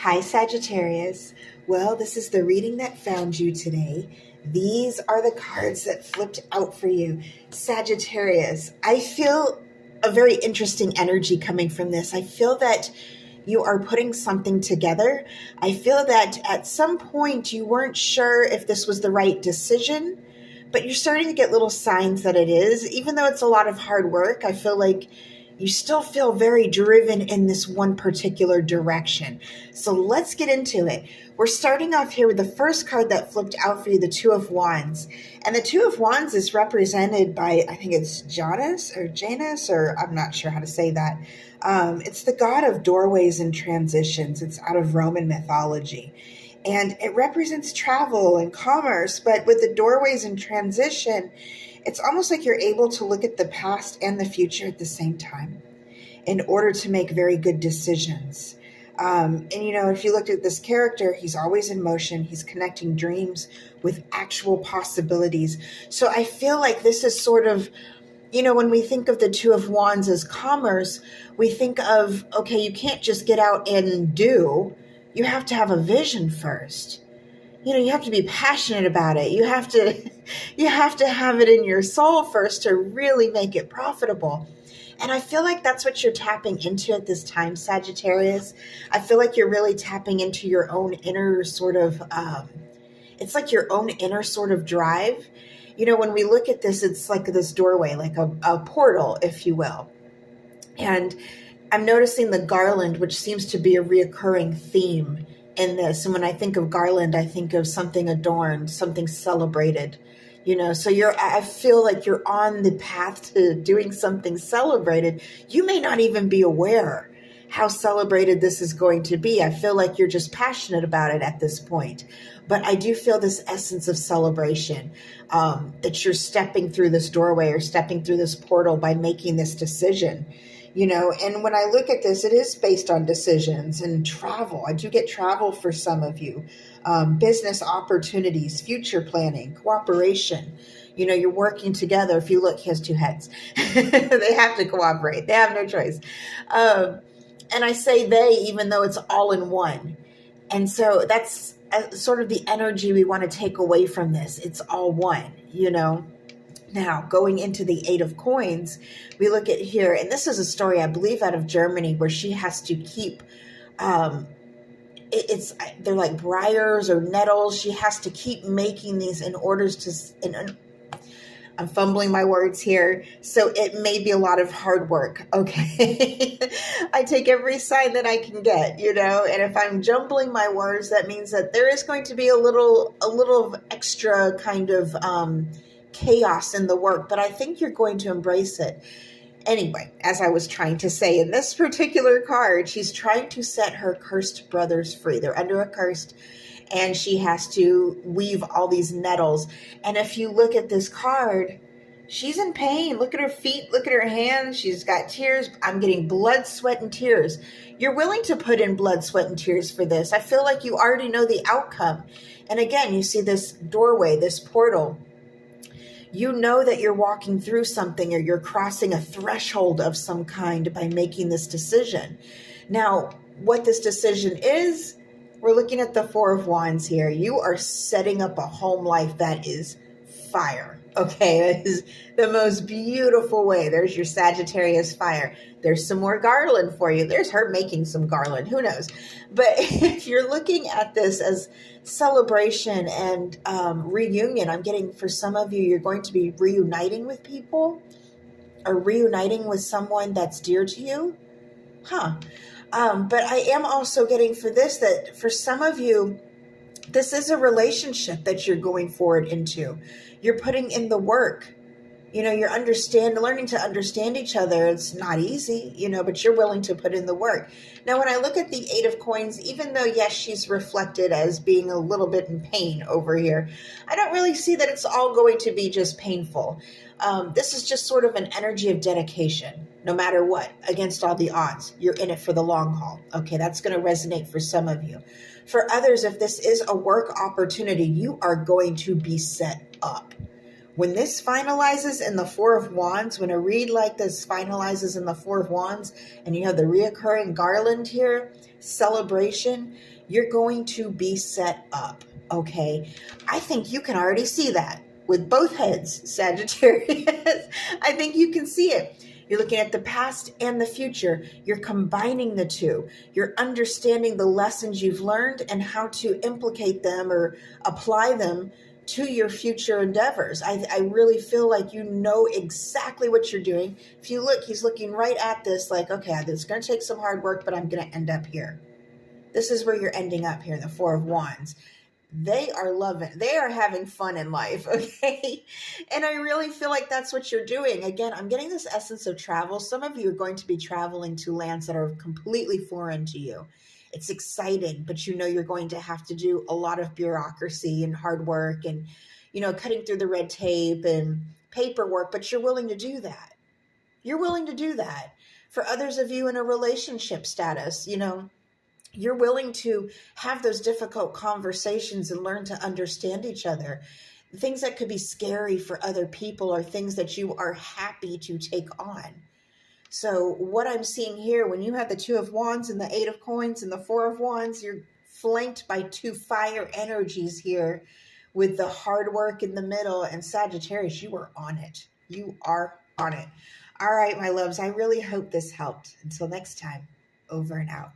Hi, Sagittarius. Well, this is the reading that found you today. These are the cards that flipped out for you. Sagittarius, I feel a very interesting energy coming from this. I feel that you are putting something together. I feel that at some point you weren't sure if this was the right decision, but you're starting to get little signs that it is. Even though it's a lot of hard work, I feel like you still feel very driven in this one particular direction. So let's get into it. We're starting off here with the first card that flipped out for you, the Two of Wands. And the Two of Wands is represented by, I think it's Janus, or I'm not sure how to say that. It's the god of doorways and transitions. It's out of Roman mythology. And it represents travel and commerce, but with the doorways and transition, it's almost like you're able to look at the past and the future at the same time in order to make very good decisions. If you looked at this character, he's always in motion. He's connecting dreams with actual possibilities. So I feel like this is sort of, when we think of the Two of Wands as commerce, we think of, okay, you can't just get out and do. You have to have a vision first. You have to be passionate about it. You have to have it in your soul first to really make it profitable. And I feel like that's what you're tapping into at this time, Sagittarius. I feel like you're really tapping into your own inner sort of, it's like your own inner sort of drive. When we look at this, it's like this doorway, like a portal, if you will. And I'm noticing the garland, which seems to be a reoccurring theme in this. And when I think of garland, I think of something adorned, something celebrated, so I feel like you're on the path to doing something celebrated. You may not even be aware how celebrated this is going to be. I feel like you're just passionate about it at this point. But I do feel this essence of celebration, that you're stepping through this doorway or stepping through this portal by making this decision. And when I look at this, it is based on decisions and travel. I do get travel for some of you, business opportunities, future planning, cooperation. You're working together. If you look, he has two heads. They have to cooperate. They have no choice. And I say they, even though it's all in one. And so that's sort of the energy we want to take away from this. It's all one, Now, going into the Eight of Coins, we look at here, and this is a story, I believe, out of Germany, where she has to keep, they're like briars or nettles. She has to keep making these in order to, I'm fumbling my words here, so it may be a lot of hard work, okay? I take every sign that I can get, and if I'm jumbling my words, that means that there is going to be a little extra kind of, chaos in the work, but I think you're going to embrace it. Anyway, as I was trying to say, in this particular card, she's trying to set her cursed brothers free. They're under a curse, and she has to weave all these nettles. And if you look at this card, she's in pain. Look at her feet. Look at her hands. She's got tears. I'm getting blood, sweat, and tears. You're willing to put in blood, sweat, and tears for this. I feel like you already know the outcome. And again, you see this doorway, this portal. You know that you're walking through something or you're crossing a threshold of some kind by making this decision. Now, what this decision is, we're looking at the Four of Wands here. You are setting up a home life that is fire. Okay, that is the most beautiful way. There's your Sagittarius fire. There's some more garland for you. There's her making some garland. Who knows? But if you're looking at this as celebration and reunion, I'm getting for some of you, you're going to be reuniting with people or reuniting with someone that's dear to you. But I am also getting for this that for some of you, this is a relationship that you're going forward into. You're putting in the work. You're learning to understand each other. It's not easy, but you're willing to put in the work. Now, when I look at the Eight of Coins, even though, yes, she's reflected as being a little bit in pain over here, I don't really see that it's all going to be just painful. This is just sort of an energy of dedication, no matter what, against all the odds. You're in it for the long haul. Okay, that's going to resonate for some of you. For others, if this is a work opportunity, you are going to be set up. When this finalizes in the Four of Wands, when a read like this finalizes in the Four of Wands, and you have the reoccurring garland here, celebration, you're going to be set up, okay? I think you can already see that with both heads, Sagittarius. I think you can see it. You're looking at the past and the future. You're combining the two. You're understanding the lessons you've learned and how to implicate them or apply them to your future endeavors. I really feel like you know exactly what you're doing. If you look, he's looking right at this like, okay, this is going to take some hard work, but I'm going to end up here. This is where you're ending up here, the Four of Wands. They are having fun in life, okay? And I really feel like that's what you're doing. Again, I'm getting this essence of travel. Some of you are going to be traveling to lands that are completely foreign to you. It's exciting, but you know you're going to have to do a lot of bureaucracy and hard work and, cutting through the red tape and paperwork, but you're willing to do that. You're willing to do that. For others of you in a relationship status, you're willing to have those difficult conversations and learn to understand each other. Things that could be scary for other people are things that you are happy to take on. So what I'm seeing here, when you have the Two of Wands and the Eight of Coins and the Four of Wands, you're flanked by two fire energies here with the hard work in the middle. And Sagittarius, you are on it. You are on it. All right, my loves, I really hope this helped. Until next time, over and out.